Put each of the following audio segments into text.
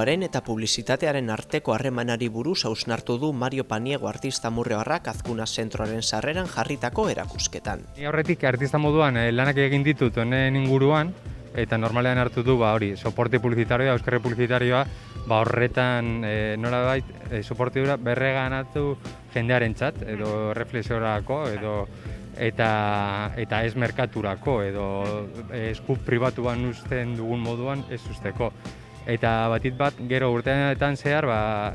publikoaren eta publizitatearen arteko harremanari buruz hausnartu du Mario Paniego artista murreoarrak Azkuna Zentroaren sarreran jarritako erakusketan. Ni aurretik artista moduan lanak egin ditut honen inguruan, eta normalean hartu du soporte publizitarioa, euskarri publizitarioa, horretan nolabait soporte hura berreganatu jendearentzat edo reflexiorako eta ez merkaturako edo esku pribatuan uzten dugun moduan ez usteko. Eta batit bat, gero urteetan zehar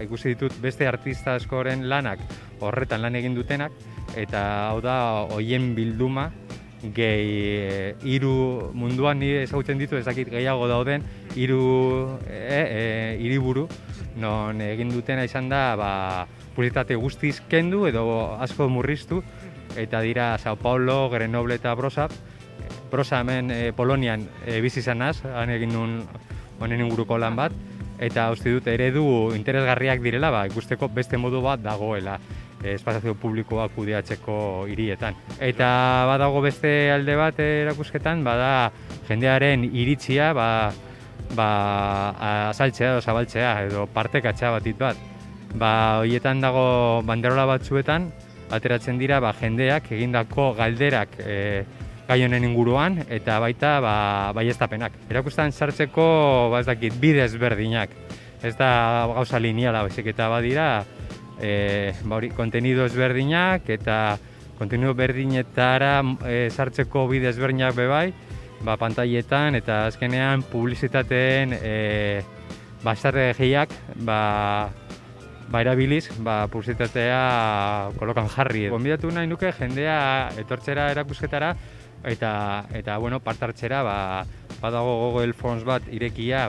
ikusi ditut beste artista askoren lanak horretan lan egin dutenak, eta hau da hoien bilduma gehi hiru munduan ni ezagutzen ditu, ez dakit gehiago dauden, hiriburu non egin dutena izan da publizitate guztiz kendu edo asko murriztu, eta dira Sao Paulo, Grenoble eta Brosa. Brosa hemen Polonian bizi izanaz, han egin nuen honen inguruko lan bat, eta uste dut eredu interesgarriak direla, ikusteko beste modu bat dagoela espazio publikoa kudeatzeko hirietan. Eta badago beste alde bat erakusketan, bada jendearen iritzia azaltzea edo zabaltzea edo partekatzea batit bat. Horietan dago banderola batzuetan, ateratzen dira jendeak egindako galderak gai honen inguruan eta baita baieztapenak. Erakustan sartzeko bide ezberdinak. Ez da gauza lineala, baizik eta badira kontenido ezberdinak eta kontenido berdinetara sartzeko bide ezberdinak bebai, pantailetan eta azkenean publizitateen estrategiak erabiliz, publizitatea kolokan jarri. Gonbidatu nahi nuke jendea etortzera erakusketara eta parte hartzera badago Google Forms bat irekia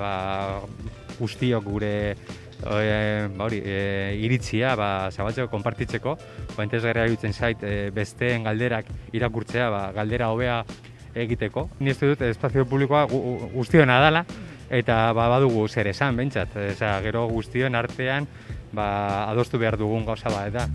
guztiok gure iritzia zabaltzeko, konpartitzeko. Interesgarria iruditzen zait besteen galderak irakurtzea, galdera hobea egiteko. Ni ez dut espazio publikoa guztiona dela, eta badugu zer esan, behintzat. Gero guztion artean adostu behar dugun gauza da.